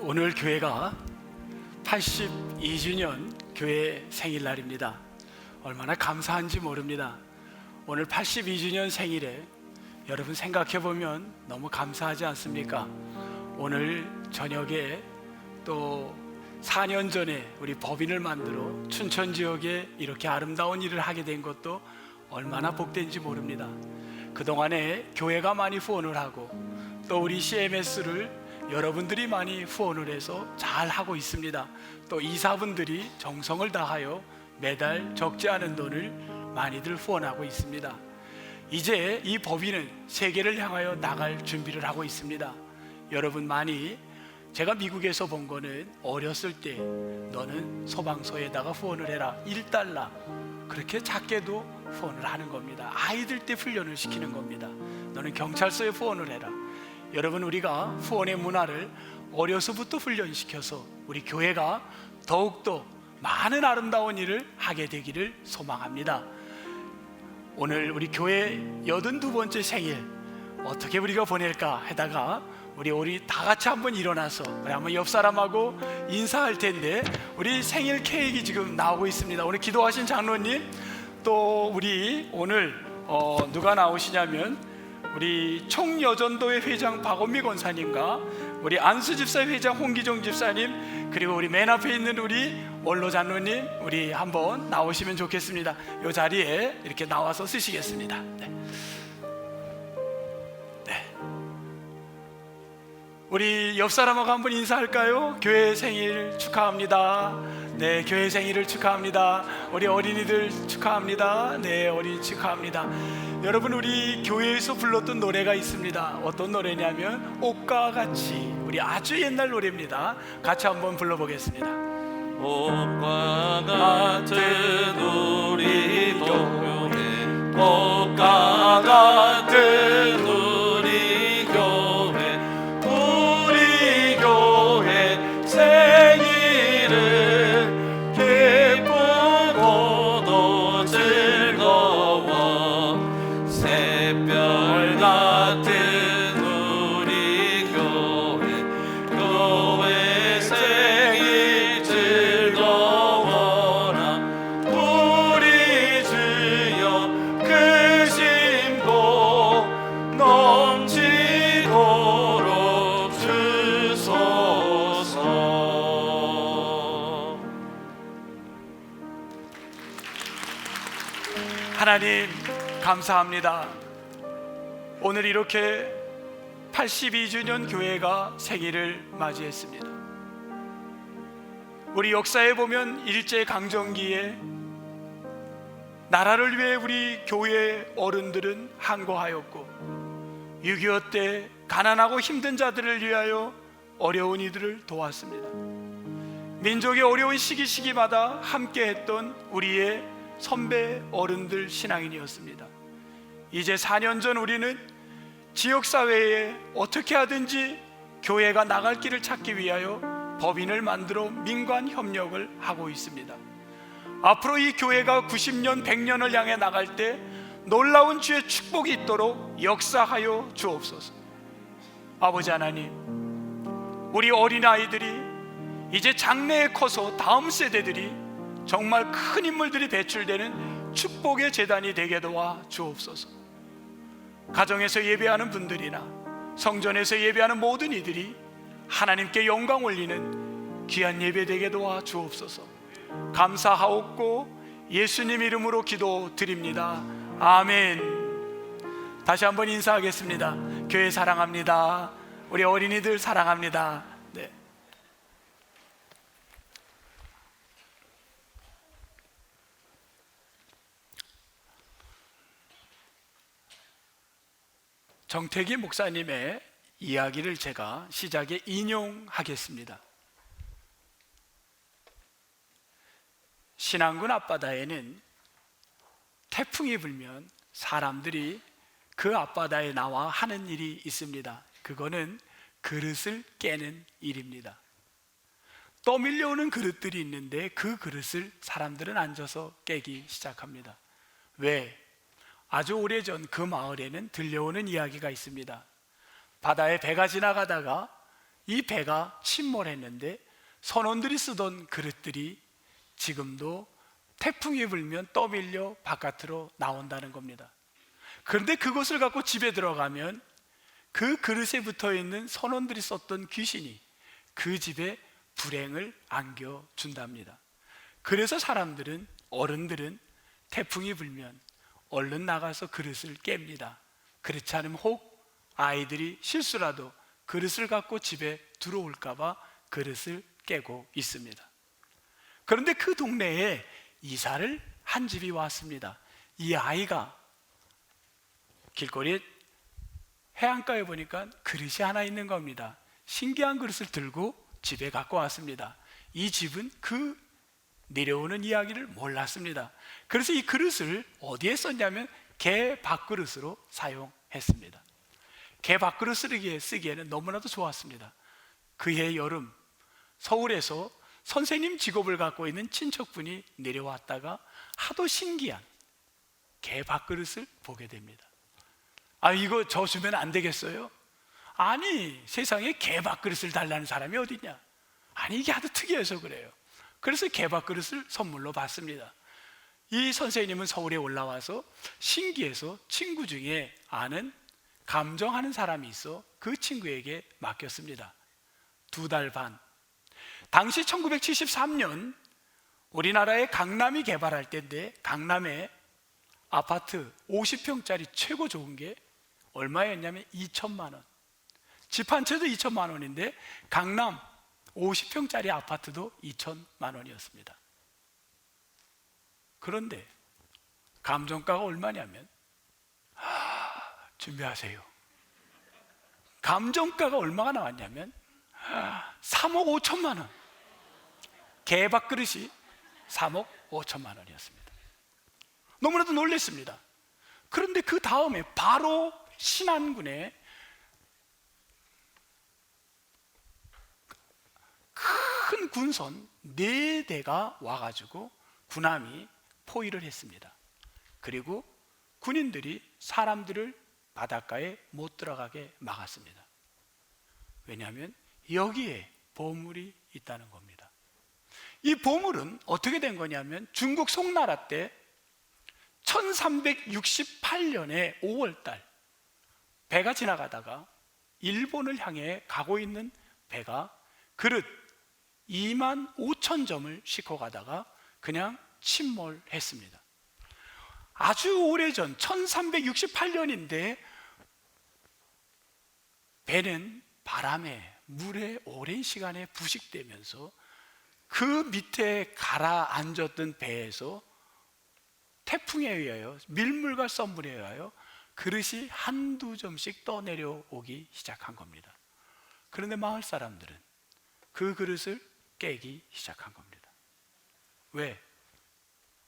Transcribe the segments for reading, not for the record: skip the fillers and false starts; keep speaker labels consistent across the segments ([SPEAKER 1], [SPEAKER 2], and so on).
[SPEAKER 1] 오늘 교회가 82주년 교회 생일날입니다. 얼마나 감사한지 모릅니다. 오늘 82주년 생일에 여러분 생각해보면 너무 감사하지 않습니까? 오늘 저녁에 또 4년 전에 우리 법인을 만들어 춘천 지역에 이렇게 아름다운 일을 하게 된 것도 얼마나 복된지 모릅니다. 그동안에 교회가 많이 후원을 하고 또 우리 CMS를 여러분들이 많이 후원을 해서 잘 하고 있습니다. 또 이사분들이 정성을 다하여 매달 적지 않은 돈을 많이들 후원하고 있습니다. 이제 이 법인은 세계를 향하여 나갈 준비를 하고 있습니다. 여러분 많이 제가 미국에서 본 거는 어렸을 때 너는 소방서에다가 후원을 해라 1달러 그렇게 작게도 후원을 하는 겁니다. 아이들 때 훈련을 시키는 겁니다. 너는 경찰서에 후원을 해라. 여러분 우리가 후원의 문화를 어려서부터 훈련시켜서 우리 교회가 더욱더 많은 아름다운 일을 하게 되기를 소망합니다. 오늘 우리 교회 82번째 생일 어떻게 우리가 보낼까 하다가 우리 다 같이 한번 일어나서 우리 한번 옆 사람하고 인사할 텐데 우리 생일 케이크 지금 나오고 있습니다. 오늘 기도하신 장로님 또 우리 오늘 누가 나오시냐면 우리 총여전도회 회장 박원미 권사님과 우리 안수집사 회장 홍기종 집사님 그리고 우리 맨 앞에 있는 우리 원로 장로님 우리 한번 나오시면 좋겠습니다. 이 자리에 이렇게 나와서 쓰시겠습니다. 네. 우리 옆 사람하고 한번 인사할까요? 교회 생일 축하합니다. 네, 교회 생일을 축하합니다. 우리 어린이들 축하합니다. 네, 어린이 축하합니다. 여러분 우리 교회에서 불렀던 노래가 있습니다. 어떤 노래냐면 옷과 같이 우리 아주 옛날 노래입니다. 같이 한번 불러보겠습니다.
[SPEAKER 2] 옷과 같은 우리 교회 옷과 같은 우리 교회 우리 교회 생일은 기쁘고도 즐거워 새별 같은 우리 교회 생일 즐거워라 우리 주여 그 신복 넘치도록 주소서.
[SPEAKER 1] 하나님 감사합니다. 오늘 이렇게 82주년 교회가 생일을 맞이했습니다. 우리 역사에 보면 일제강점기에 나라를 위해 우리 교회 어른들은 항거하였고 6.25 때 가난하고 힘든 자들을 위하여 어려운 이들을 도왔습니다. 민족의 어려운 시기마다 함께했던 우리의 선배 어른들 신앙인이었습니다. 이제 4년 전 우리는 지역사회에 어떻게 하든지 교회가 나갈 길을 찾기 위하여 법인을 만들어 민관협력을 하고 있습니다. 앞으로 이 교회가 90년, 100년을 향해 나갈 때 놀라운 주의 축복이 있도록 역사하여 주옵소서. 아버지 하나님, 우리 어린아이들이 이제 장래에 커서 다음 세대들이 정말 큰 인물들이 배출되는 축복의 재단이 되게 도와 주옵소서. 가정에서 예배하는 분들이나 성전에서 예배하는 모든 이들이 하나님께 영광 올리는 귀한 예배 되게 도와 주옵소서. 감사하옵고 예수님 이름으로 기도드립니다. 아멘. 다시 한번 인사하겠습니다. 교회 사랑합니다. 우리 어린이들 사랑합니다. 네. 정태기 목사님의 이야기를 제가 시작에 인용하겠습니다. 신안군 앞바다에는 태풍이 불면 사람들이 그 앞바다에 나와 하는 일이 있습니다. 그거는 그릇을 깨는 일입니다. 떠밀려오는 그릇들이 있는데 그 그릇을 사람들은 앉아서 깨기 시작합니다. 왜? 아주 오래전 그 마을에는 들려오는 이야기가 있습니다. 바다에 배가 지나가다가 이 배가 침몰했는데 선원들이 쓰던 그릇들이 지금도 태풍이 불면 떠밀려 바깥으로 나온다는 겁니다. 그런데 그것을 갖고 집에 들어가면 그 그릇에 붙어있는 선원들이 썼던 귀신이 그 집에 불행을 안겨준답니다. 그래서 사람들은, 어른들은 태풍이 불면 얼른 나가서 그릇을 깹니다. 그렇지 않으면 혹 아이들이 실수라도 그릇을 갖고 집에 들어올까 봐 그릇을 깨고 있습니다. 그런데 그 동네에 이사를 한 집이 왔습니다. 이 아이가 길거리에 해안가에 보니까 그릇이 하나 있는 겁니다. 신기한 그릇을 들고 집에 갖고 왔습니다. 이 집은 그 내려오는 이야기를 몰랐습니다. 그래서 이 그릇을 어디에 썼냐면 개 밥그릇으로 사용했습니다. 개 밥그릇을 쓰기에는 너무나도 좋았습니다. 그해 여름 서울에서 선생님 직업을 갖고 있는 친척분이 내려왔다가 하도 신기한 개 밥그릇을 보게 됩니다. 이거 저 주면 안 되겠어요? 아니, 세상에 개 밥그릇을 달라는 사람이 어디냐? 아니, 이게 하도 특이해서 그래요. 그래서 개 밥그릇을 선물로 받습니다. 이 선생님은 서울에 올라와서 신기해서 친구 중에 아는 감정하는 사람이 있어 그 친구에게 맡겼습니다. 2달 반. 당시 1973년 우리나라의 강남이 개발할 때인데, 강남에 아파트 50평짜리 최고 좋은 게 얼마였냐면 2천만 원. 집 한 채도 2천만 원인데 강남 50평짜리 아파트도 2천만 원이었습니다. 그런데 감정가가 얼마냐면, 준비하세요. 감정가가 얼마가 나왔냐면 3억 5천만 원. 개밥 그릇이 3억 5천만 원이었습니다. 너무나도 놀랐습니다. 그런데 그 다음에 바로 신안군에 큰 군선 4대가 와가지고 군함이 포위를 했습니다. 그리고 군인들이 사람들을 바닷가에 못 들어가게 막았습니다. 왜냐하면 여기에 보물이 있다는 겁니다. 이 보물은 어떻게 된 거냐면 중국 송나라 때 1368년에 5월달 배가 지나가다가 일본을 향해 가고 있는 배가 그릇 2만 5천 점을 싣고 가다가 그냥 침몰했습니다. 아주 오래전 1368년인데 배는 바람에 물에 오랜 시간에 부식되면서 그 밑에 가라앉았던 배에서 태풍에 의하여, 밀물과 썰물에 의하여 그릇이 한두 점씩 떠내려오기 시작한 겁니다. 그런데 마을 사람들은 그 그릇을 깨기 시작한 겁니다. 왜?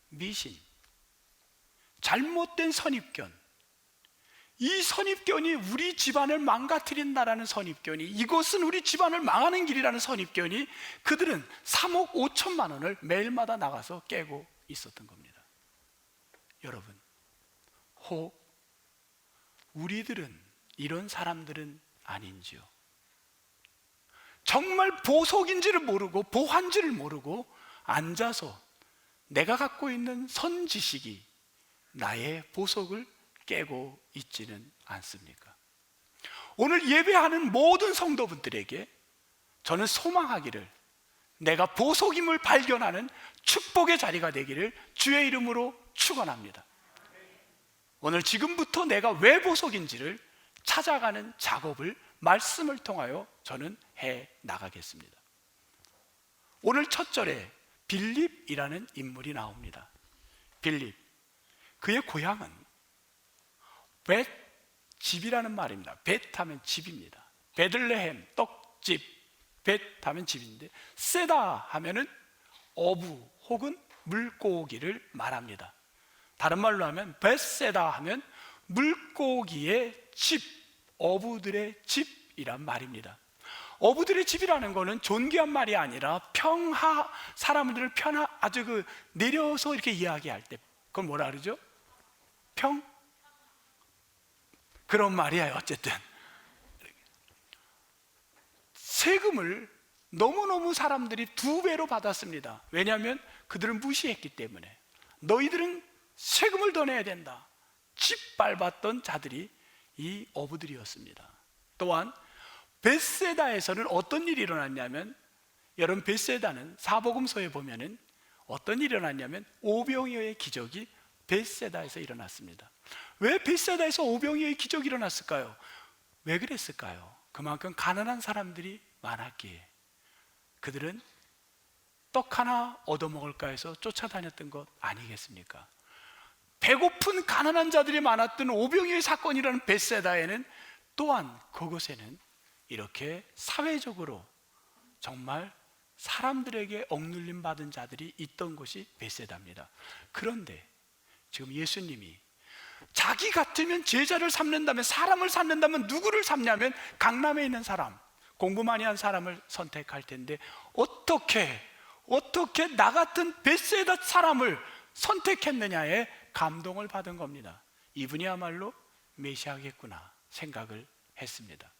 [SPEAKER 1] 미신, 잘못된 선입견. 이 선입견이 우리 집안을 망가뜨린다라는 선입견이, 이것은 우리 집안을 망하는 길이라는 선입견이 그들은 3억 5천만 원을 매일마다 나가서 깨고 있었던 겁니다. 여러분, 혹 우리들은 이런 사람들은 아닌지요? 정말 보석인지를 모르고 보환지를 모르고 앉아서 내가 갖고 있는 선지식이 나의 보석을 깨고 있지는 않습니까? 오늘 예배하는 모든 성도분들에게 저는 소망하기를, 내가 보석임을 발견하는 축복의 자리가 되기를 주의 이름으로 축원합니다. 오늘 지금부터 내가 왜 보석인지를 찾아가는 작업을 말씀을 통하여 저는 해 나가겠습니다. 오늘 첫 절에 빌립이라는 인물이 나옵니다. 빌립, 그의 고향은 벳, 집이라는 말입니다. 벳 하면 집입니다. 베들레헴, 떡집, 벳 하면 집인데, 세다 하면은 어부 혹은 물고기를 말합니다. 다른 말로 하면 벳세다 하면 물고기의 집, 어부들의 집이란 말입니다. 어부들의 집이라는 것은 존귀한 말이 아니라 평하, 사람들을 아주 내려서 이렇게 이야기할 때 그걸 뭐라 그러죠? 그런 말이에요. 어쨌든 세금을 너무너무 사람들이 2배로 받았습니다. 왜냐하면 그들을 무시했기 때문에. 너희들은 세금을 더 내야 된다, 짓밟았던 자들이 이 어부들이었습니다. 또한 벳세다에서는 어떤 일이 일어났냐면, 여러분 벳세다는 사복음서에 보면은 어떤 일이 일어났냐면 오병이어의 기적이 벳세다에서 일어났습니다. 왜 벳세다에서 오병이어의 기적이 일어났을까요? 왜 그랬을까요? 그만큼 가난한 사람들이 많았기에. 그들은 떡 하나 얻어먹을까 해서 쫓아다녔던 것 아니겠습니까? 배고픈 가난한 자들이 많았던 오병이어의 사건이라는 벳세다에는 또한 그곳에는 이렇게 사회적으로 정말 사람들에게 억눌림 받은 자들이 있던 곳이 벳세다입니다. 그런데 지금 예수님이 자기 같으면 제자를 삼는다면, 사람을 삼는다면 누구를 삼냐면 강남에 있는 사람, 공부 많이 한 사람을 선택할 텐데 어떻게 나 같은 벳세다 사람을 선택했느냐에 감동을 받은 겁니다. 이분이야말로 메시아겠구나 생각을 했습니다.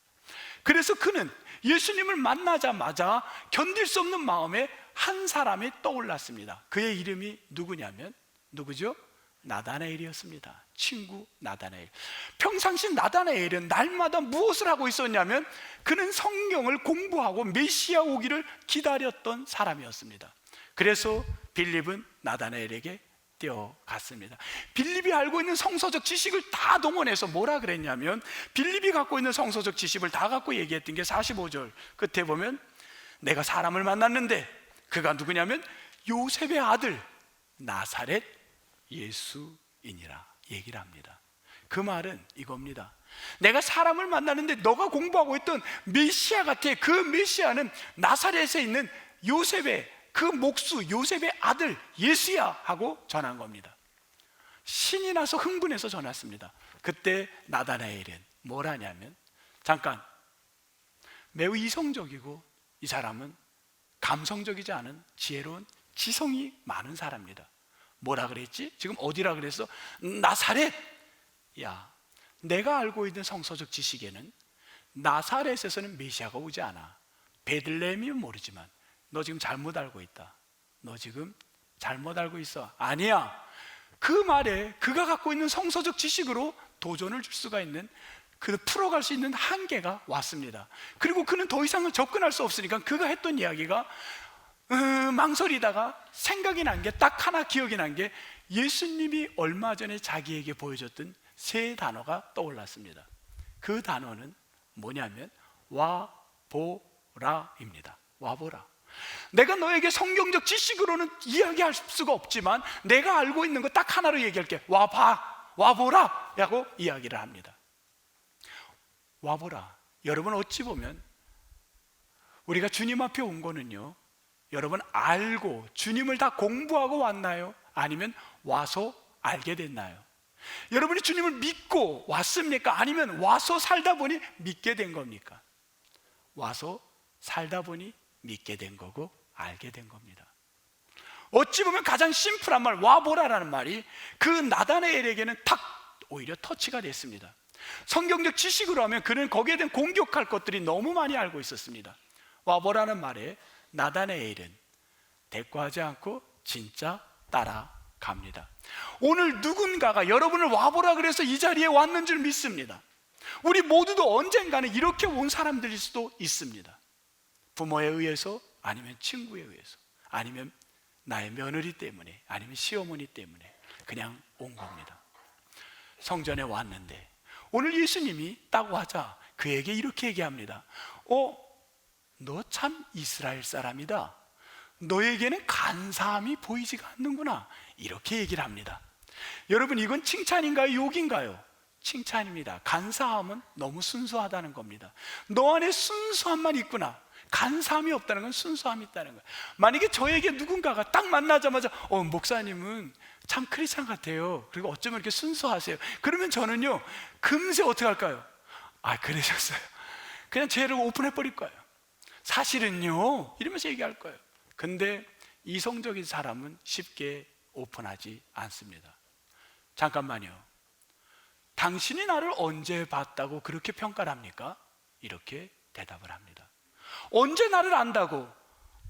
[SPEAKER 1] 그래서 그는 예수님을 만나자마자 견딜 수 없는 마음에 한 사람이 떠올랐습니다. 그의 이름이 누구냐면, 누구죠? 나다나엘이었습니다. 친구 나다나엘. 평상시 나다나엘은 날마다 무엇을 하고 있었냐면, 그는 성경을 공부하고 메시아 오기를 기다렸던 사람이었습니다. 그래서 빌립은 나다나엘에게 뛰어갔습니다. 빌립이 알고 있는 성서적 지식을 다 동원해서 뭐라 그랬냐면, 빌립이 갖고 있는 성서적 지식을 다 갖고 얘기했던 게 45절 끝에 보면, 내가 사람을 만났는데 그가 누구냐면 요셉의 아들 나사렛 예수이니라 얘기를 합니다. 그 말은 이겁니다. 내가 사람을 만나는데 너가 공부하고 있던 메시아 같아. 그 메시아는 나사렛에 있는 요셉의 그 목수 요셉의 아들 예수야 하고 전한 겁니다. 신이 나서 흥분해서 전했습니다. 그때 나다나엘은 뭘 하냐면, 잠깐, 매우 이성적이고 이 사람은 감성적이지 않은 지혜로운 지성이 많은 사람입니다. 뭐라 그랬지? 지금 어디라 그랬어? 나사렛. 야, 내가 알고 있는 성서적 지식에는 나사렛에서는 메시아가 오지 않아. 베들레헴이면 모르지만 너 지금 잘못 알고 있다. 너 지금 잘못 알고 있어. 아니야. 그 말에 그가 갖고 있는 성서적 지식으로 도전을 줄 수가 있는, 그 풀어갈 수 있는 한계가 왔습니다. 그리고 그는 더 이상은 접근할 수 없으니까 그가 했던 이야기가 망설이다가 생각이 난 게 딱 하나 기억이 난 게, 예수님이 얼마 전에 자기에게 보여줬던 세 단어가 떠올랐습니다. 그 단어는 뭐냐면 와보라입니다. 와보라. 내가 너에게 성경적 지식으로는 이야기할 수가 없지만 내가 알고 있는 거 딱 하나로 얘기할게. 와봐, 와보라 라고 이야기를 합니다. 와보라. 여러분, 어찌 보면 우리가 주님 앞에 온 거는요, 여러분 알고 주님을 다 공부하고 왔나요? 아니면 와서 알게 됐나요? 여러분이 주님을 믿고 왔습니까? 아니면 와서 살다 보니 믿게 된 겁니까? 와서 살다 보니 믿게 된 거고 알게 된 겁니다. 어찌 보면 가장 심플한 말, 와보라라는 말이 그 나다나엘에게는 탁 오히려 터치가 됐습니다. 성경적 지식으로 하면 그는 거기에 대한 공격할 것들이 너무 많이 알고 있었습니다. 와보라는 말에 나다나엘은 대꾸하지 않고 진짜 따라갑니다. 오늘 누군가가 여러분을 와보라 그래서 이 자리에 왔는 줄 믿습니다. 우리 모두도 언젠가는 이렇게 온 사람들일 수도 있습니다. 부모에 의해서, 아니면 친구에 의해서, 아니면 나의 며느리 때문에, 아니면 시어머니 때문에 그냥 온 겁니다. 성전에 왔는데 오늘 예수님이 딱 와자 그에게 이렇게 얘기합니다. 너 참 이스라엘 사람이다. 너에게는 간사함이 보이지가 않는구나. 이렇게 얘기를 합니다. 여러분, 이건 칭찬인가요? 욕인가요? 칭찬입니다. 간사함은 너무 순수하다는 겁니다. 너 안에 순수함만 있구나. 간사함이 없다는 건 순수함이 있다는 거예요. 만약에 저에게 누군가가 딱 만나자마자 목사님은 참 크리스찬 같아요. 그리고 어쩌면 이렇게 순수하세요. 그러면 저는요, 금세 어떻게 할까요? 그러셨어요. 그냥 죄를 오픈해 버릴 거예요. 사실은요, 이러면서 얘기할 거예요. 근데 이성적인 사람은 쉽게 오픈하지 않습니다. 잠깐만요. 당신이 나를 언제 봤다고 그렇게 평가를 합니까? 이렇게 대답을 합니다. 언제 나를 안다고?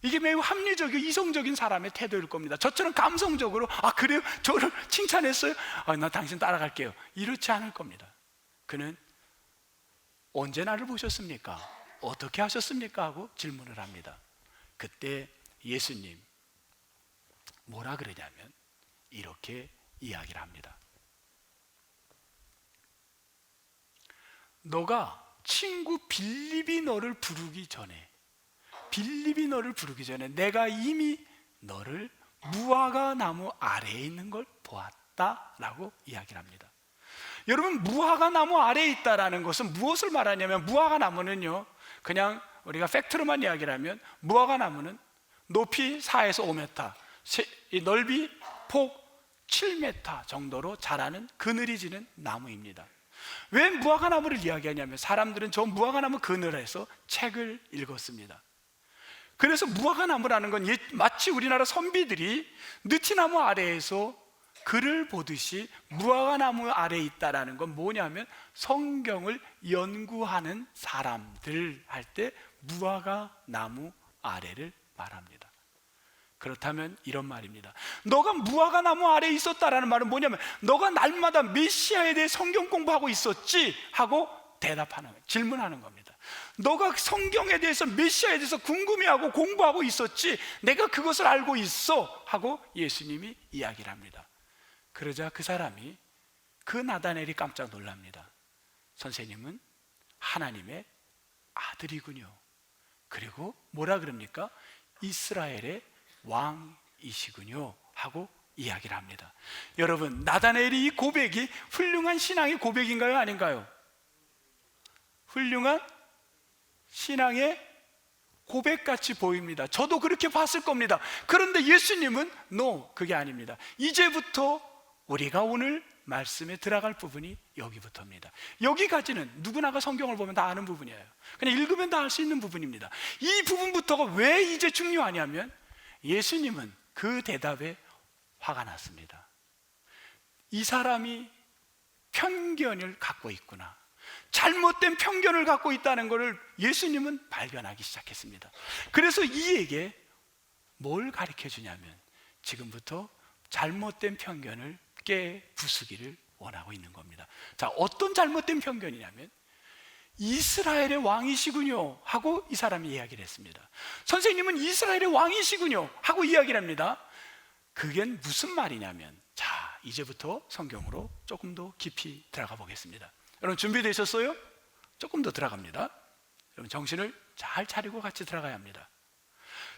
[SPEAKER 1] 이게 매우 합리적이고 이성적인 사람의 태도일 겁니다. 저처럼 감성적으로 아 그래요? 저를 칭찬했어요? 나 당신 따라갈게요. 이렇지 않을 겁니다. 그는 언제 나를 보셨습니까? 어떻게 하셨습니까? 하고 질문을 합니다. 그때 예수님 뭐라 그러냐면 이렇게 이야기를 합니다. 너가 친구 빌립이 너를 부르기 전에 내가 이미 너를 무화과 나무 아래에 있는 걸 보았다라고 이야기를 합니다. 여러분, 무화과 나무 아래에 있다라는 것은 무엇을 말하냐면, 무화과 나무는요, 그냥 우리가 팩트로만 이야기를 하면 무화과 나무는 높이 4에서 5m, 넓이 폭 7m 정도로 자라는 그늘이 지는 나무입니다. 왜 무화과 나무를 이야기하냐면 사람들은 저 무화과 나무 그늘에서 책을 읽었습니다. 그래서 무화과 나무라는 건 마치 우리나라 선비들이 느티나무 아래에서 글을 보듯이 무화과 나무 아래에 있다라는 건 뭐냐면 성경을 연구하는 사람들 할 때 무화과 나무 아래를 말합니다. 그렇다면 이런 말입니다. 너가 무화과 나무 아래에 있었다라는 말은 뭐냐면 너가 날마다 메시아에 대해 성경 공부하고 있었지? 하고 대답하는 거예요. 질문하는 겁니다. 너가 성경에 대해서 메시아에 대해서 궁금해하고 공부하고 있었지? 내가 그것을 알고 있어? 하고 예수님이 이야기를 합니다. 그러자 그 사람이, 그 나다넬이 깜짝 놀랍니다. 선생님은 하나님의 아들이군요. 그리고 뭐라 그럽니까? 이스라엘의 왕이시군요 하고 이야기를 합니다. 여러분, 나다넬이 이 고백이 훌륭한 신앙의 고백인가요? 아닌가요? 훌륭한 신앙의 고백같이 보입니다. 저도 그렇게 봤을 겁니다. 그런데 예수님은 그게 아닙니다. 이제부터 우리가 오늘 말씀에 들어갈 부분이 여기부터입니다. 여기까지는 누구나가 성경을 보면 다 아는 부분이에요. 그냥 읽으면 다 알 수 있는 부분입니다. 이 부분부터가 왜 이제 중요하냐면 예수님은 그 대답에 화가 났습니다. 이 사람이 편견을 갖고 있구나, 잘못된 편견을 갖고 있다는 것을 예수님은 발견하기 시작했습니다. 그래서 이에게 뭘 가르쳐 주냐면 지금부터 잘못된 편견을 깨부수기를 원하고 있는 겁니다. 자, 어떤 잘못된 편견이냐면 이스라엘의 왕이시군요 하고 이 사람이 이야기를 했습니다. 선생님은 이스라엘의 왕이시군요 하고 이야기를 합니다. 그게 무슨 말이냐면, 자, 이제부터 성경으로 조금 더 깊이 들어가 보겠습니다. 여러분 준비되셨어요? 조금 더 들어갑니다. 여러분 정신을 잘 차리고 같이 들어가야 합니다.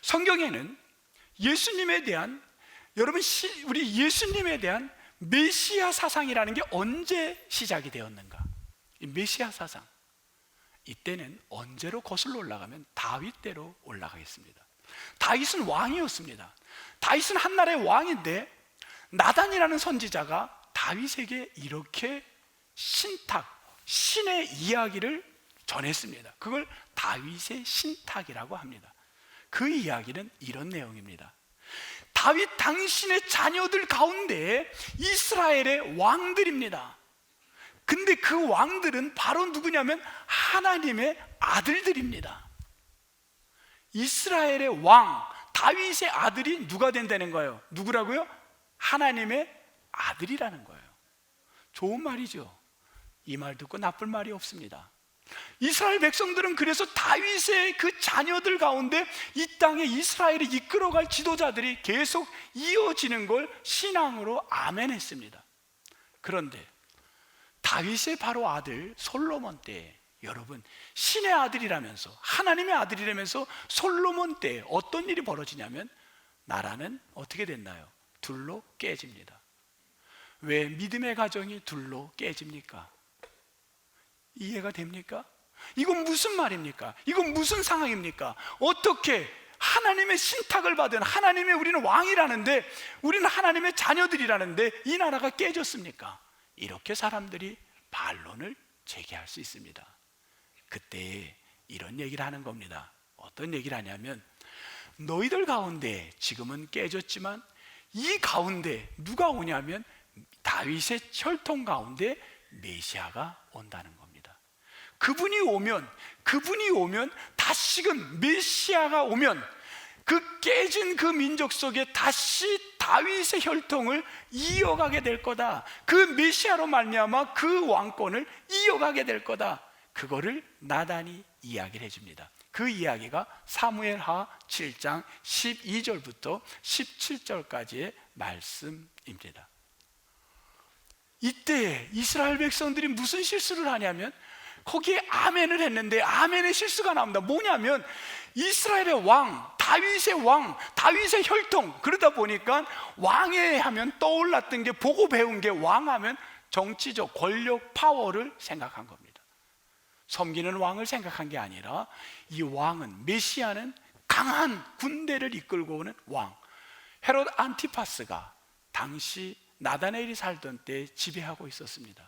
[SPEAKER 1] 성경에는 예수님에 대한, 여러분 우리 예수님에 대한 메시아 사상이라는 게 언제 시작이 되었는가? 이 메시아 사상, 이때는 언제로 거슬러 올라가면 다윗 때로 올라가겠습니다. 다윗은 왕이었습니다. 다윗은 한나라의 왕인데 나단이라는 선지자가 다윗에게 이렇게 신의 이야기를 전했습니다. 그걸 다윗의 신탁이라고 합니다. 그 이야기는 이런 내용입니다. 다윗 당신의 자녀들 가운데 이스라엘의 왕들입니다. 근데 그 왕들은 바로 누구냐면 하나님의 아들들입니다. 이스라엘의 왕 다윗의 아들이 누가 된다는 거예요? 누구라고요? 하나님의 아들이라는 거예요. 좋은 말이죠. 이 말 듣고 나쁠 말이 없습니다. 이스라엘 백성들은 그래서 다윗의 그 자녀들 가운데 이 땅에 이스라엘을 이끌어갈 지도자들이 계속 이어지는 걸 신앙으로 아멘했습니다. 그런데 다윗의 바로 아들 솔로몬 때, 여러분 신의 아들이라면서 하나님의 아들이라면서 솔로몬 때 어떤 일이 벌어지냐면 나라는 어떻게 됐나요? 둘로 깨집니다. 왜 믿음의 가정이 둘로 깨집니까? 이해가 됩니까? 이건 무슨 말입니까? 이건 무슨 상황입니까? 어떻게 하나님의 신탁을 받은 하나님의, 우리는 왕이라는데, 우리는 하나님의 자녀들이라는데 이 나라가 깨졌습니까? 이렇게 사람들이 반론을 제기할 수 있습니다. 그때 이런 얘기를 하는 겁니다. 어떤 얘기를 하냐면, 너희들 가운데 지금은 깨졌지만 이 가운데 누가 오냐면 다윗의 혈통 가운데 메시아가 온다는 겁니다. 그분이 오면 다시금 메시아가 오면 그 깨진 그 민족 속에 다시 다윗의 혈통을 이어가게 될 거다. 그 메시아로 말미암아 그 왕권을 이어가게 될 거다. 그거를 나단이 이야기를 해줍니다. 그 이야기가 사무엘하 7장 12절부터 17절까지의 말씀입니다. 이때 이스라엘 백성들이 무슨 실수를 하냐면 거기에 아멘을 했는데 아멘의 실수가 나옵니다. 뭐냐면 이스라엘의 왕, 다윗의 왕, 다윗의 혈통, 그러다 보니까 왕에 하면 떠올랐던 게, 보고 배운 게, 왕하면 정치적 권력, 파워를 생각한 겁니다. 섬기는 왕을 생각한 게 아니라 이 왕은, 메시아는 강한 군대를 이끌고 오는 왕, 헤롯 안티파스가 당시 나다나엘이 살던 때 지배하고 있었습니다.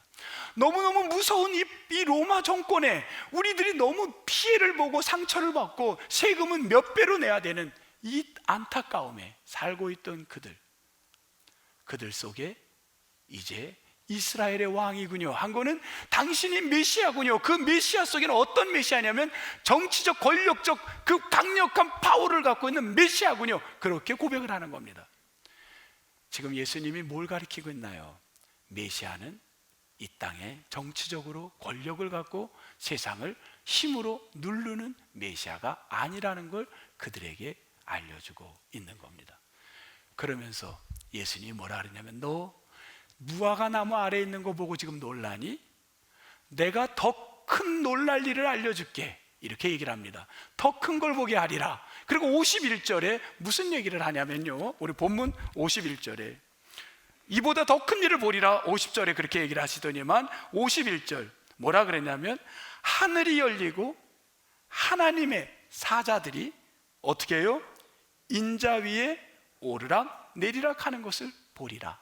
[SPEAKER 1] 너무너무 무서운 이 로마 정권에 우리들이 너무 피해를 보고 상처를 받고 세금은 몇 배로 내야 되는 이 안타까움에 살고 있던 그들 속에 이제 이스라엘의 왕이군요 한 거는 당신이 메시아군요. 그 메시아 속에는 어떤 메시아냐면 정치적 권력적 그 강력한 파워를 갖고 있는 메시아군요. 그렇게 고백을 하는 겁니다. 지금 예수님이 뭘 가리키고 있나요? 메시아는 이 땅에 정치적으로 권력을 갖고 세상을 힘으로 누르는 메시아가 아니라는 걸 그들에게 알려주고 있는 겁니다. 그러면서 예수님이 뭐라 그러냐면, 너 무화과 나무 아래에 있는 거 보고 지금 놀라니? 내가 더 큰 놀랄 일을 알려줄게, 이렇게 얘기를 합니다. 더 큰 걸 보게 하리라. 그리고 51절에 무슨 얘기를 하냐면요, 우리 본문 51절에 이보다 더 큰 일을 보리라 50절에 그렇게 얘기를 하시더니만 51절 뭐라 그랬냐면, 하늘이 열리고 하나님의 사자들이 어떻게 해요? 인자 위에 오르락 내리락 하는 것을 보리라.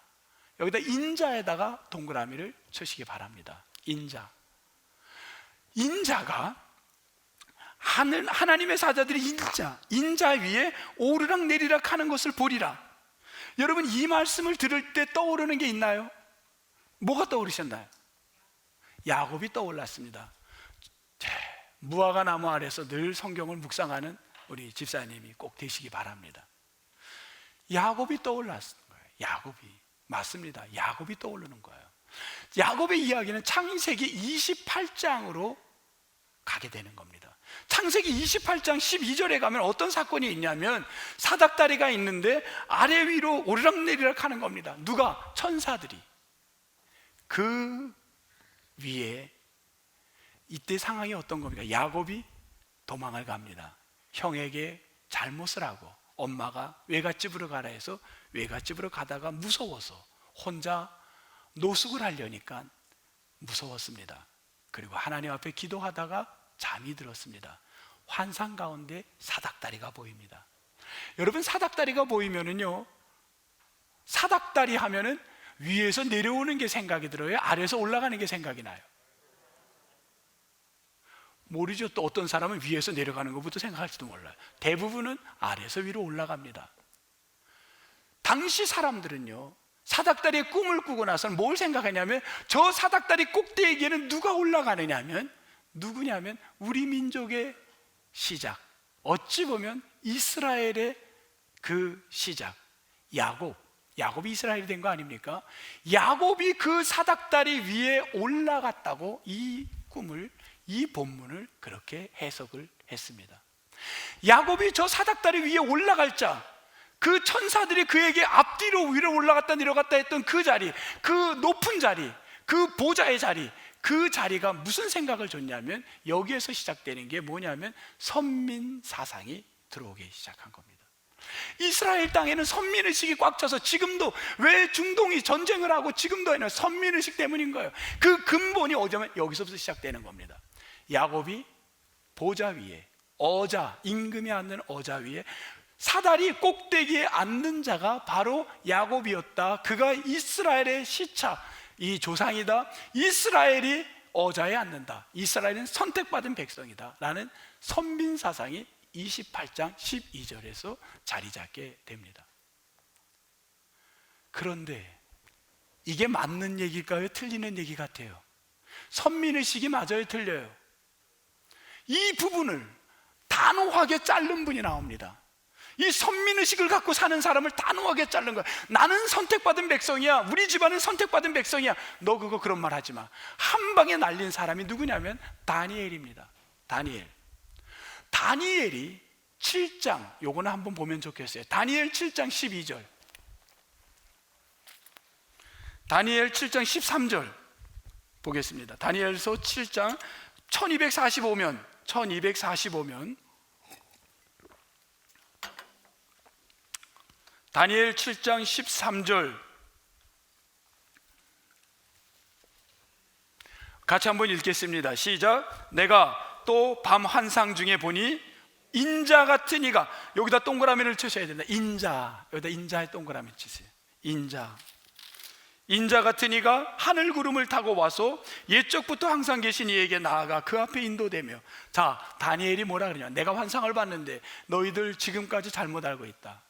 [SPEAKER 1] 여기다 인자에다가 동그라미를 쳐시기 바랍니다. 인자가 하나님의 사자들이 인자 위에 오르락 내리락 하는 것을 보리라. 여러분, 이 말씀을 들을 때 떠오르는 게 있나요? 뭐가 떠오르셨나요? 야곱이 떠올랐습니다. 무화과 나무 아래서 늘 성경을 묵상하는 우리 집사님이 꼭 되시기 바랍니다. 야곱이 떠올랐는 거예요. 맞습니다. 야곱이 떠오르는 거예요. 야곱의 이야기는 창세기 28장으로 가게 되는 겁니다. 창세기 28장 12절에 가면 어떤 사건이 있냐면, 사닥다리가 있는데 아래 위로 오르락내리락 하는 겁니다. 누가? 천사들이. 그 위에 이때 상황이 어떤 겁니까? 야곱이 도망을 갑니다. 형에게 잘못을 하고 엄마가 외갓집으로 가라 해서 외갓집으로 가다가 무서워서 혼자 노숙을 하려니까 무서웠습니다. 그리고 하나님 앞에 기도하다가 잠이 들었습니다. 환상 가운데 사닥다리가 보입니다. 여러분, 사닥다리가 보이면은요, 사닥다리 하면은 위에서 내려오는 게 생각이 들어요? 아래에서 올라가는 게 생각이 나요? 모르죠. 또 어떤 사람은 위에서 내려가는 것부터 생각할지도 몰라요. 대부분은 아래에서 위로 올라갑니다. 당시 사람들은요, 사닥다리의 꿈을 꾸고 나서는 뭘 생각하냐면, 저 사닥다리 꼭대기에는 누가 올라가느냐면, 누구냐면 우리 민족의 시작, 어찌 보면 이스라엘의 그 시작, 야곱이 이스라엘이 된 거 아닙니까? 야곱이 그 사닥다리 위에 올라갔다고 이 꿈을, 이 본문을 그렇게 해석을 했습니다. 야곱이 저 사닥다리 위에 올라갈 자, 그 천사들이 그에게 앞뒤로 위로 올라갔다 내려갔다 했던 그 자리, 그 높은 자리, 그 보좌의 자리, 그 자리가 무슨 생각을 줬냐면, 여기에서 시작되는 게 뭐냐면 선민 사상이 들어오기 시작한 겁니다. 이스라엘 땅에는 선민의식이 꽉 차서 지금도 왜 중동이 전쟁을 하고 지금도 하는 선민의식 때문인 거예요. 그 근본이 어쩌면 여기서부터 시작되는 겁니다. 야곱이 보좌 위에, 임금이 앉는 어자 위에 사다리 꼭대기에 앉는 자가 바로 야곱이었다. 그가 이스라엘의 시차, 이 조상이다. 이스라엘이 어자에 앉는다. 이스라엘은 선택받은 백성이다 라는 선민 사상이 28장 12절에서 자리 잡게 됩니다. 그런데 이게 맞는 얘기일까요? 틀리는 얘기 같아요. 선민의식이 맞아요? 틀려요? 이 부분을 다 단호하게 자른 분이 나옵니다. 이 선민의식을 갖고 사는 사람을 단호하게 자른 거야. 나는 선택받은 백성이야, 우리 집안은 선택받은 백성이야, 너 그런 말 하지 마. 한 방에 날린 사람이 누구냐면 다니엘입니다. 다니엘이 7장, 요거는 한번 보면 좋겠어요. 다니엘 7장 12절, 다니엘 7장 13절 보겠습니다. 다니엘서 7장 1245면 다니엘 7장 13절 같이 한번 읽겠습니다. 시작. 내가 또 밤 환상 중에 보니 인자 같은 이가, 여기다 동그라미를 치셔야 된다. 인자, 여기다 인자에 동그라미 치세요. 인자 같은 이가 하늘 구름을 타고 와서 옛적부터 항상 계신 이에게 나아가 그 앞에 인도되며. 자, 다니엘이 뭐라 그러냐? 내가 환상을 봤는데 너희들 지금까지 잘못 알고 있다.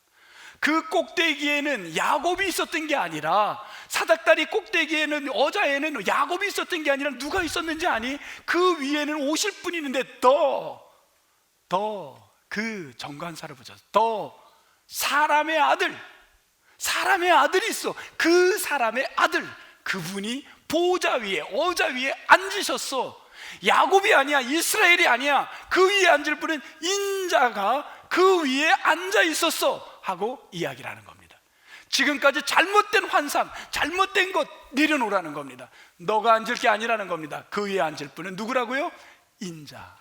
[SPEAKER 1] 그 꼭대기에는 야곱이 있었던 게 아니라, 사닥다리 꼭대기에는, 어자에는 야곱이 있었던 게 아니라 누가 있었는지 아니? 그 위에는 오실 분이 있는데 그 정관사를 보셔서 사람의 아들이 있어. 그 사람의 아들, 그분이 보좌 위에, 어자 위에 앉으셨어. 야곱이 아니야, 이스라엘이 아니야. 그 위에 앉을 분은 인자가 그 위에 앉아 있었어 하고 이야기를 하는 겁니다. 지금까지 잘못된 환상, 잘못된 것 내려놓으라는 겁니다. 너가 앉을 게 아니라는 겁니다. 그 위에 앉을 분은 누구라고요? 인자,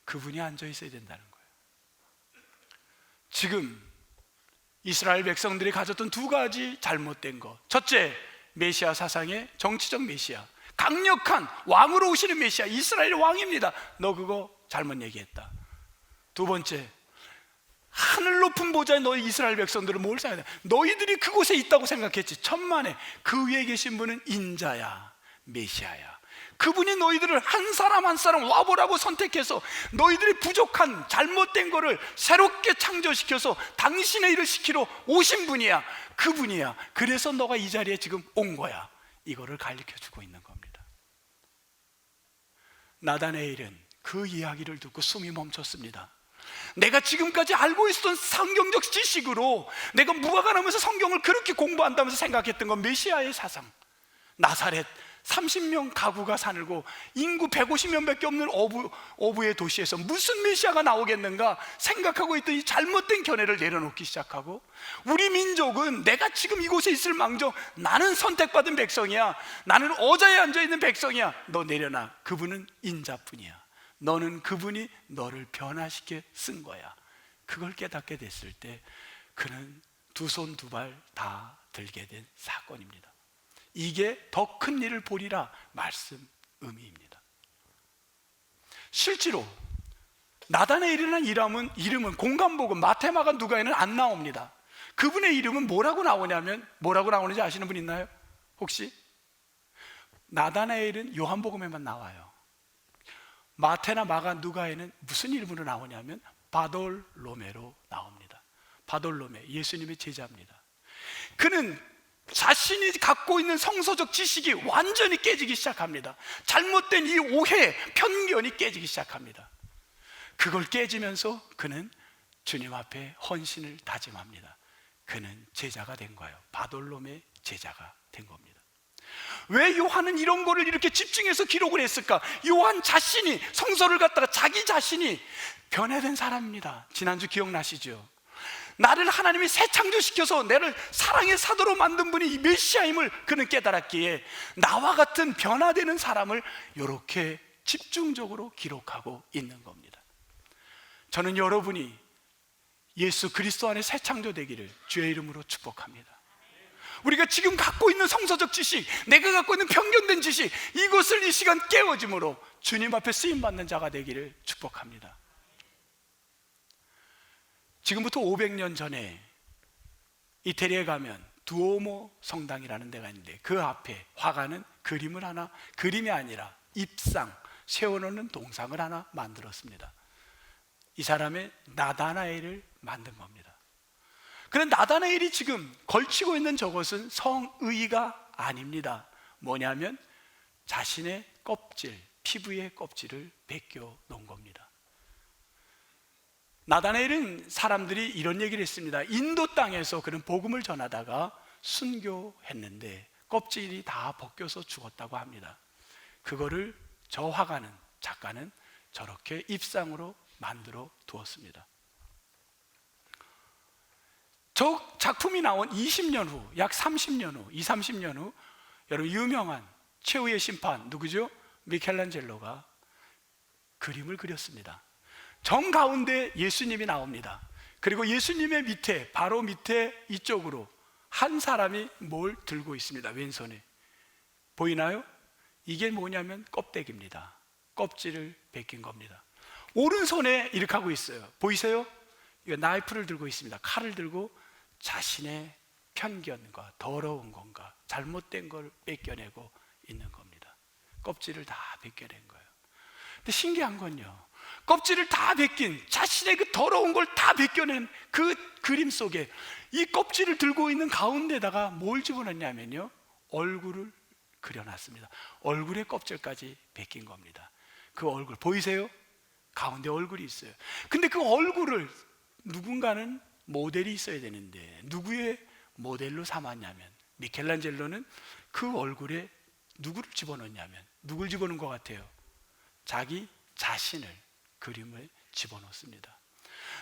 [SPEAKER 1] 그분이 앉아 있어야 된다는 거예요. 지금 이스라엘 백성들이 가졌던 두 가지 잘못된 것, 첫째, 메시아 사상의 정치적 메시아, 강력한 왕으로 오시는 메시아, 이스라엘의 왕입니다. 너 그거 잘못 얘기했다. 두 번째, 하늘 높은 보좌에 너희 이스라엘 백성들은 뭘 생각해? 너희들이 그곳에 있다고 생각했지. 천만에 그 위에 계신 분은 인자야, 메시아야. 그분이 너희들을 한 사람 한 사람 와보라고 선택해서 너희들이 부족한 잘못된 거를 새롭게 창조시켜서 당신의 일을 시키러 오신 분이야. 그분이야. 그래서 너가 이 자리에 지금 온 거야. 이거를 가르쳐주고 있는 겁니다. 나다네엘은 그 이야기를 듣고 숨이 멈췄습니다. 내가 지금까지 알고 있었던 성경적 지식으로 내가 무화과나무에서 성경을 그렇게 공부한다면서 생각했던 건 메시아의 사상, 나사렛 30명 가구가 살고 인구 150명밖에 없는 어부의 도시에서 무슨 메시아가 나오겠는가 생각하고 있던 이 잘못된 견해를 내려놓기 시작하고, 우리 민족은 내가 지금 이곳에 있을 망정 나는 선택받은 백성이야, 나는 어자에 앉아있는 백성이야, 너 내려놔. 그분은 인자뿐이야. 너는 그분이 너를 변화시켜 쓴 거야. 그걸 깨닫게 됐을 때 그는 두 손 두 발 다 들게 된 사건입니다. 이게 더 큰 일을 보리라 말씀 의미입니다. 실제로 나다네엘이라는 이름은 공간복음 마태마가 누가에는 안 나옵니다. 그분의 이름은 뭐라고 나오냐면, 뭐라고 나오는지 아시는 분 있나요? 혹시? 나다네엘은 요한복음에만 나와요. 마태나 마가 누가에는 무슨 이름으로 나오냐면 바돌로메로 나옵니다. 바돌로메, 예수님의 제자입니다. 그는 자신이 갖고 있는 성서적 지식이 완전히 깨지기 시작합니다. 잘못된 이 오해, 편견이 깨지기 시작합니다. 그걸 깨지면서 그는 주님 앞에 헌신을 다짐합니다. 그는 제자가 된 거예요. 바돌로메 제자가 된 겁니다. 왜 요한은 이런 거를 이렇게 집중해서 기록을 했을까? 요한 자신이 성서를 갖다가 자기 자신이 변화된 사람입니다. 지난주 기억나시죠? 나를 하나님이 새 창조시켜서 나를 사랑의 사도로 만든 분이 이 메시아임을 그는 깨달았기에 나와 같은 변화되는 사람을 이렇게 집중적으로 기록하고 있는 겁니다. 저는 여러분이 예수 그리스도 안에 새 창조되기를 주의 이름으로 축복합니다. 우리가 지금 갖고 있는 성서적 지식, 내가 갖고 있는 편견된 지식, 이것을 이 시간 깨워짐으로 주님 앞에 쓰임받는 자가 되기를 축복합니다. 지금부터 500년 전에 이태리에 가면 두오모 성당이라는 데가 있는데 그 앞에 화가는 그림이 아니라 입상, 세워놓는 동상을 하나 만들었습니다. 이 사람의 나다나엘을 만든 겁니다. 그런데 나다나엘이 지금 걸치고 있는 저것은 성의가 아닙니다. 뭐냐면 자신의 껍질, 피부의 껍질을 벗겨 놓은 겁니다. 나다나엘은 사람들이 이런 얘기를 했습니다. 인도 땅에서 그는 복음을 전하다가 순교했는데 껍질이 다 벗겨서 죽었다고 합니다. 그거를 저 화가는, 작가는 저렇게 입상으로 만들어 두었습니다. 저 작품이 나온 20년 후, 약 30년 후, 30년 후 여러분 유명한 최후의 심판 누구죠? 미켈란젤로가 그림을 그렸습니다. 정 가운데 예수님이 나옵니다. 그리고 예수님의 밑에, 바로 밑에 이쪽으로 한 사람이 뭘 들고 있습니다. 왼손에 보이나요? 이게 뭐냐면 껍데기입니다. 껍질을 벗긴 겁니다. 오른손에 이렇게 하고 있어요. 보이세요? 이거 나이프를 들고 있습니다. 칼을 들고 자신의 편견과 더러운 건가 잘못된 걸 뺏겨내고 있는 겁니다. 껍질을 다 벗겨낸 거예요. 근데 신기한 건요, 껍질을 다 벗긴 자신의 그 더러운 걸 다 벗겨낸 그 그림 속에 이 껍질을 들고 있는 가운데다가 뭘 집어넣냐면요, 얼굴을 그려놨습니다. 얼굴의 껍질까지 벗긴 겁니다. 그 얼굴 보이세요? 가운데 얼굴이 있어요. 근데 그 얼굴을 누군가는 모델이 있어야 되는데 누구의 모델로 삼았냐면, 미켈란젤로는 그 얼굴에 누구를 집어넣냐면, 누굴 집어넣은 것 같아요? 자기 자신을, 그림을 집어넣습니다.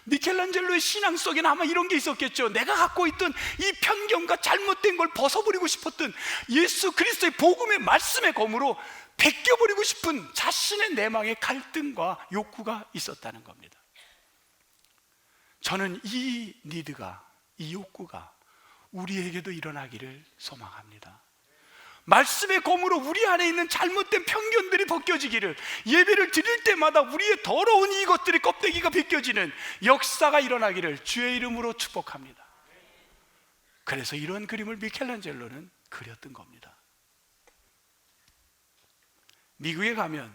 [SPEAKER 1] 미켈란젤로의 신앙 속에는 아마 이런 게 있었겠죠. 내가 갖고 있던 이 편견과 잘못된 걸 벗어버리고 싶었던 예수 그리스도의 복음의 말씀의 검으로 벗겨버리고 싶은 자신의 내망의 갈등과 욕구가 있었다는 겁니다. 저는 이 니드가, 이 욕구가 우리에게도 일어나기를 소망합니다. 말씀의 검으로 우리 안에 있는 잘못된 편견들이 벗겨지기를, 예배를 드릴 때마다 우리의 더러운 이것들의 껍데기가 벗겨지는 역사가 일어나기를 주의 이름으로 축복합니다. 그래서 이런 그림을 미켈란젤로는 그렸던 겁니다. 미국에 가면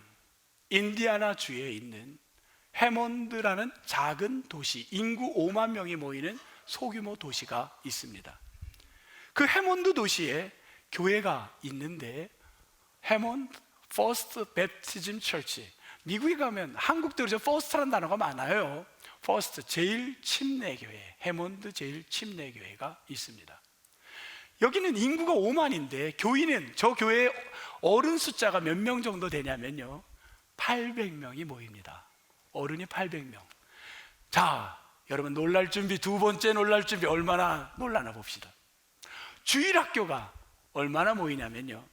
[SPEAKER 1] 인디아나 주에 있는 해몬드라는 작은 도시, 인구 5만 명이 모이는 소규모 도시가 있습니다. 그 해몬드 도시에 교회가 있는데 해몬드 퍼스트 베프티즘 처치, 미국에 가면 한국도 그렇죠, 퍼스트라는 단어가 많아요. 퍼스트, 제일 침례교회, 해몬드 제일 침례교회가 있습니다. 여기는 인구가 5만인데 교인은, 저 교회에 어른 숫자가 몇 명 정도 되냐면요, 800명이 모입니다. 어른이 800명. 자, 여러분 놀랄 준비, 두 번째 놀랄 준비, 얼마나 놀라나 봅시다. 주일학교가 얼마나 모이냐면요,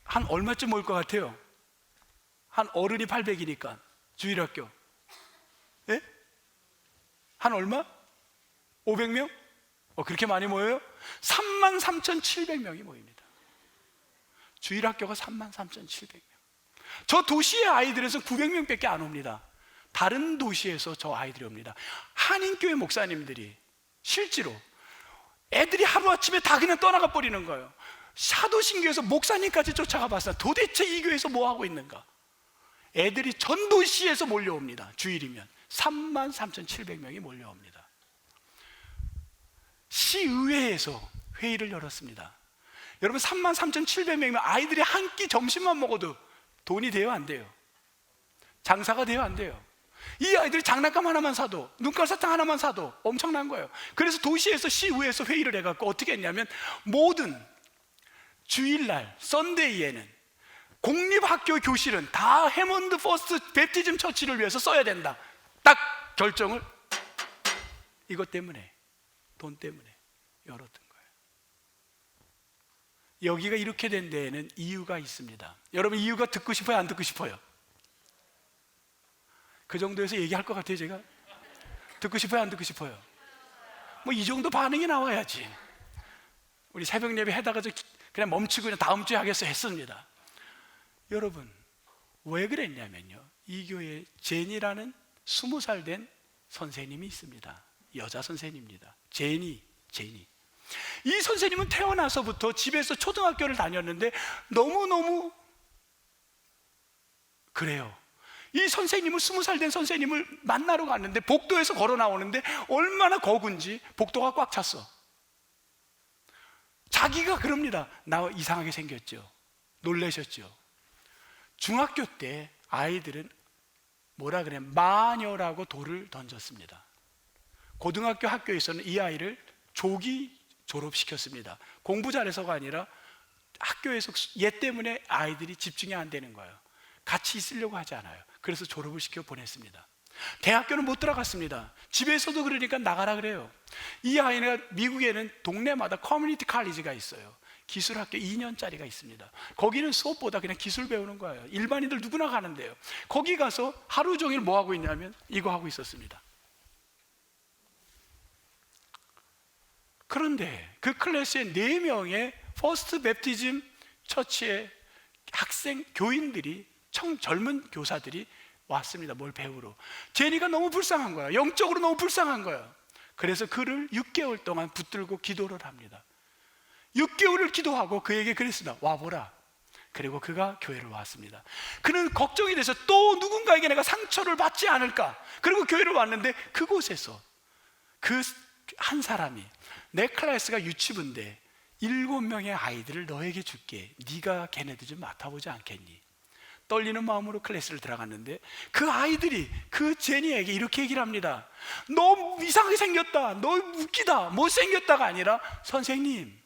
[SPEAKER 1] 한 얼마쯤 모일 것 같아요? 한 어른이 800이니까 주일학교, 예? 한 얼마? 500명? 그렇게 많이 모여요? 33,700명이 모입니다. 주일학교가 33,700명. 저 도시의 아이들에서 900명밖에 안 옵니다. 다른 도시에서 저 아이들이 옵니다. 한인교회 목사님들이 실제로 애들이 하루아침에 다 그냥 떠나가 버리는 거예요. 사도신교에서 목사님까지 쫓아가 봤어요. 도대체 이 교회에서 뭐 하고 있는가? 애들이 전 도시에서 몰려옵니다. 주일이면 33,700명이 몰려옵니다. 시의회에서 회의를 열었습니다. 여러분 33,700명이면 아이들이 한 끼 점심만 먹어도 돈이 돼요, 안 돼요? 장사가 돼요, 안 돼요? 이 아이들이 장난감 하나만 사도, 눈깔 사탕 하나만 사도 엄청난 거예요. 그래서 도시에서, 시의회에서 회의를 해갖고 어떻게 했냐면, 모든 주일날 썬데이에는 공립학교 교실은 다 해몬드 퍼스트 베프티즘 처치를 위해서 써야 된다. 딱 결정을, 이것 때문에, 돈 때문에 열었던 거예요. 여기가 이렇게 된 데에는 이유가 있습니다. 여러분, 이유가 듣고 싶어요, 안 듣고 싶어요? 그 정도에서 얘기할 것 같아요. 제가 듣고 싶어요, 안 듣고 싶어요? 뭐 이 정도 반응이 나와야지. 우리 새벽 예배 하다가 그냥 멈추고 그냥 다음 주에 하겠어 했습니다. 여러분, 왜 그랬냐면요, 이 교회에 제니라는 20살 된 선생님이 있습니다. 여자 선생님입니다. 제니. 이 선생님은 태어나서부터 집에서 초등학교를 다녔는데 너무너무 그래요. 이 선생님을, 20살 된 선생님을 만나러 갔는데 복도에서 걸어 나오는데 얼마나 거군지 복도가 꽉 찼어. 자기가 그럽니다. 나 이상하게 생겼죠. 놀라셨죠. 중학교 때 아이들은 뭐라 그래, 마녀라고 돌을 던졌습니다. 고등학교 학교에서는 이 아이를 조기 졸업시켰습니다. 공부 잘해서가 아니라 학교에서 얘 때문에 아이들이 집중이 안 되는 거예요. 같이 있으려고 하지 않아요. 그래서 졸업을 시켜 보냈습니다. 대학교는 못 들어갔습니다. 집에서도 그러니까 나가라 그래요. 이 아이는 미국에는 동네마다 커뮤니티 칼리지가 있어요. 기술학교 2년짜리가 있습니다. 거기는 수업보다 그냥 기술 배우는 거예요. 일반인들 누구나 가는데요. 거기 가서 하루 종일 뭐 하고 있냐면 이거 하고 있었습니다. 그런데 그 클래스에 4명의 퍼스트 베프티즘 처치의 학생, 교인들이, 젊은 교사들이 왔습니다. 뭘 배우러. 제니가 너무 불쌍한 거야. 영적으로 너무 불쌍한 거야. 그래서 그를 6개월 동안 붙들고 기도를 합니다. 6개월을 기도하고 그에게 그랬습니다. 와보라. 그리고 그가 교회를 왔습니다. 그는 걱정이 돼서 또 누군가에게 내가 상처를 받지 않을까. 그리고 교회를 왔는데 그곳에서 그 한 사람이, 내 클래스가 유치부인데 7명의 아이들을 너에게 줄게. 네가 걔네들 좀 맡아보지 않겠니? 떨리는 마음으로 클래스를 들어갔는데 그 아이들이 그 제니에게 이렇게 얘기를 합니다. 너 이상하게 생겼다, 너 웃기다, 못생겼다가 아니라 선생님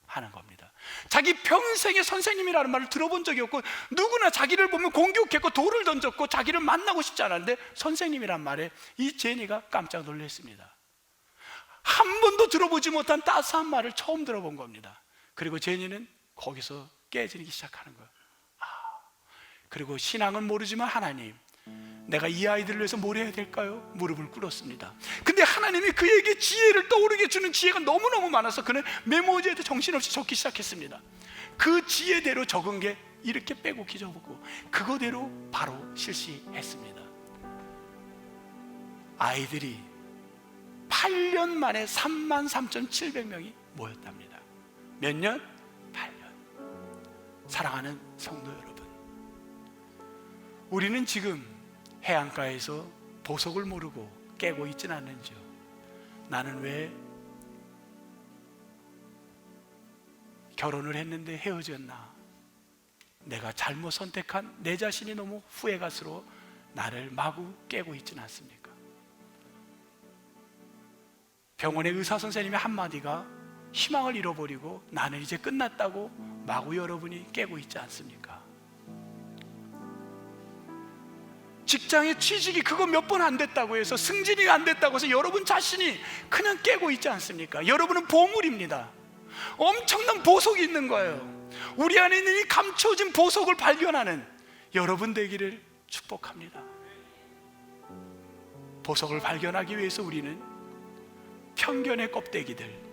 [SPEAKER 1] 하는 겁니다. 자기 평생에 선생님이라는 말을 들어본 적이 없고, 누구나 자기를 보면 공격했고 돌을 던졌고 자기를 만나고 싶지 않았는데 선생님이란 말에 이 제니가 깜짝 놀랐습니다. 한 번도 들어보지 못한 따스한 말을 처음 들어본 겁니다. 그리고 제니는 거기서 깨지기 시작하는 거예요. 그리고 신앙은 모르지만 하나님, 내가 이 아이들을 위해서 뭘 해야 될까요? 무릎을 꿇었습니다. 근데 하나님이 그에게 지혜를 떠오르게 주는 지혜가 너무너무 많아서 그는 메모지에 정신없이 적기 시작했습니다. 그 지혜대로 적은 게 이렇게 빼곡히 적고 그거대로 바로 실시했습니다. 아이들이 8년 만에 33,700명이 모였답니다. 몇 년? 8년. 사랑하는 성도 여러분, 우리는 지금 해안가에서 보석을 모르고 깨고 있진 않는지요? 나는 왜 결혼을 했는데 헤어졌나? 내가 잘못 선택한 내 자신이 너무 후회가 스러워 나를 마구 깨고 있진 않습니까? 병원의 의사 선생님의 한마디가 희망을 잃어버리고 나는 이제 끝났다고 마구 여러분이 깨고 있지 않습니까? 직장의 취직이 그거 몇 번 안 됐다고 해서, 승진이 안 됐다고 해서 여러분 자신이 그냥 깨고 있지 않습니까? 여러분은 보물입니다. 엄청난 보석이 있는 거예요. 우리 안에 있는 이 감춰진 보석을 발견하는 여러분 되기를 축복합니다. 보석을 발견하기 위해서 우리는 편견의 껍데기들,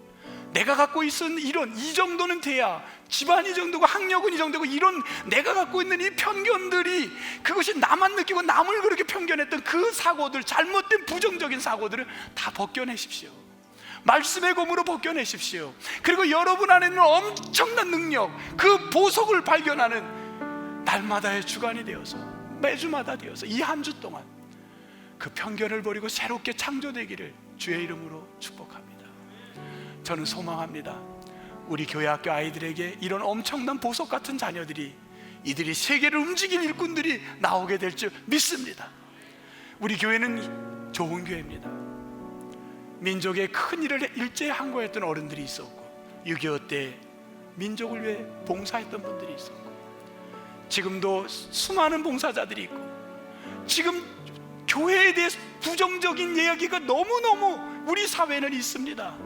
[SPEAKER 1] 내가 갖고 있는 이 정도는 돼야, 집안 이 정도고 학력은 이 정도고, 이런 내가 갖고 있는 이 편견들이, 그것이 나만 느끼고 남을 그렇게 편견했던 그 사고들, 잘못된 부정적인 사고들을 다 벗겨내십시오. 말씀의 검으로 벗겨내십시오. 그리고 여러분 안에 있는 엄청난 능력, 그 보석을 발견하는 날마다의 주간이 되어서, 매주마다 되어서 이 한 주 동안 그 편견을 버리고 새롭게 창조되기를 주의 이름으로 축복합니다. 저는 소망합니다. 우리 교회 학교 아이들에게 이런 엄청난 보석 같은 자녀들이, 이들이 세계를 움직일 일꾼들이 나오게 될 줄 믿습니다. 우리 교회는 좋은 교회입니다. 민족의 큰 일을 일제히 항거했던 어른들이 있었고, 6.25 때 민족을 위해 봉사했던 분들이 있었고, 지금도 수많은 봉사자들이 있고, 지금 교회에 대해 부정적인 이야기가 너무너무 우리 사회에는 있습니다.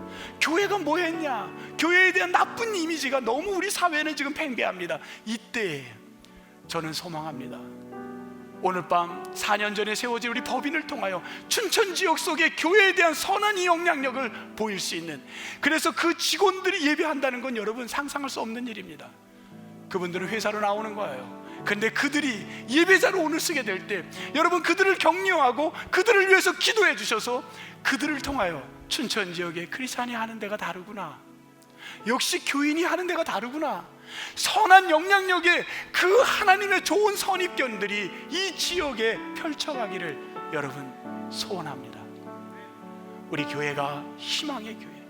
[SPEAKER 1] 교회가 뭐 했냐, 교회에 대한 나쁜 이미지가 너무 우리 사회는 지금 팽배합니다. 이때 저는 소망합니다. 오늘 밤 4년 전에 세워진 우리 법인을 통하여 춘천 지역 속에 교회에 대한 선한 이 영향력을 보일 수 있는, 그래서 그 직원들이 예배한다는 건 여러분 상상할 수 없는 일입니다. 그분들은 회사로 나오는 거예요. 근데 그들이 예배자로 오늘 쓰게 될 때, 여러분 그들을 격려하고 그들을 위해서 기도해 주셔서 그들을 통하여 춘천 지역에 크리스찬이 하는 데가 다르구나, 역시 교인이 하는 데가 다르구나, 선한 영향력의 그 하나님의 좋은 선입견들이 이 지역에 펼쳐가기를 여러분 소원합니다. 우리 교회가 희망의 교회,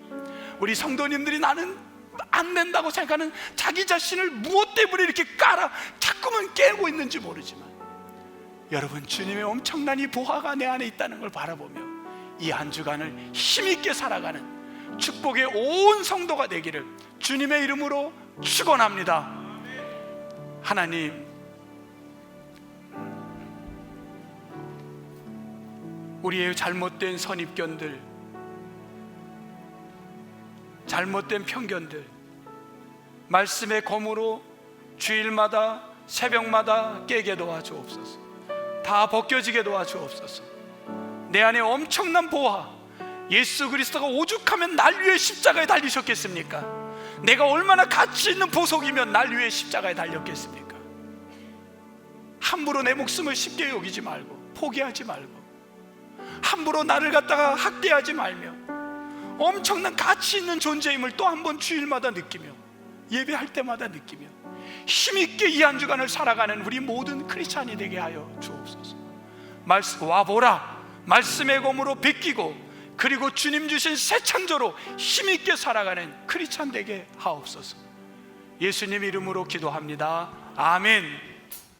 [SPEAKER 1] 우리 성도님들이 나는 안 된다고 생각하는 자기 자신을 무엇 때문에 이렇게 자꾸만 깨고 있는지 모르지만, 여러분, 주님의 엄청난 이 보화가 내 안에 있다는 걸 바라보며 이 한 주간을 힘있게 살아가는 축복의 온 성도가 되기를 주님의 이름으로 축원합니다. 하나님, 우리의 잘못된 선입견들, 잘못된 편견들, 말씀의 검으로 주일마다 새벽마다 깨게 도와주옵소서. 다 벗겨지게 도와주옵소서. 내 안에 엄청난 보화, 예수 그리스도가 오죽하면 날 위해 십자가에 달리셨겠습니까? 내가 얼마나 가치 있는 보석이면 날 위해 십자가에 달렸겠습니까? 함부로 내 목숨을 쉽게 여기지 말고, 포기하지 말고, 함부로 나를 갖다가 학대하지 말며 엄청난 가치 있는 존재임을 또 한 번 주일마다 느끼며 예배할 때마다 느끼며 힘있게 이 한 주간을 살아가는 우리 모든 크리스찬이 되게 하여 주옵소서. 와보라, 말씀의 검으로 베끼고, 그리고 주님 주신 새 창조로 힘있게 살아가는 크리스찬 되게 하옵소서. 예수님 이름으로 기도합니다. 아멘.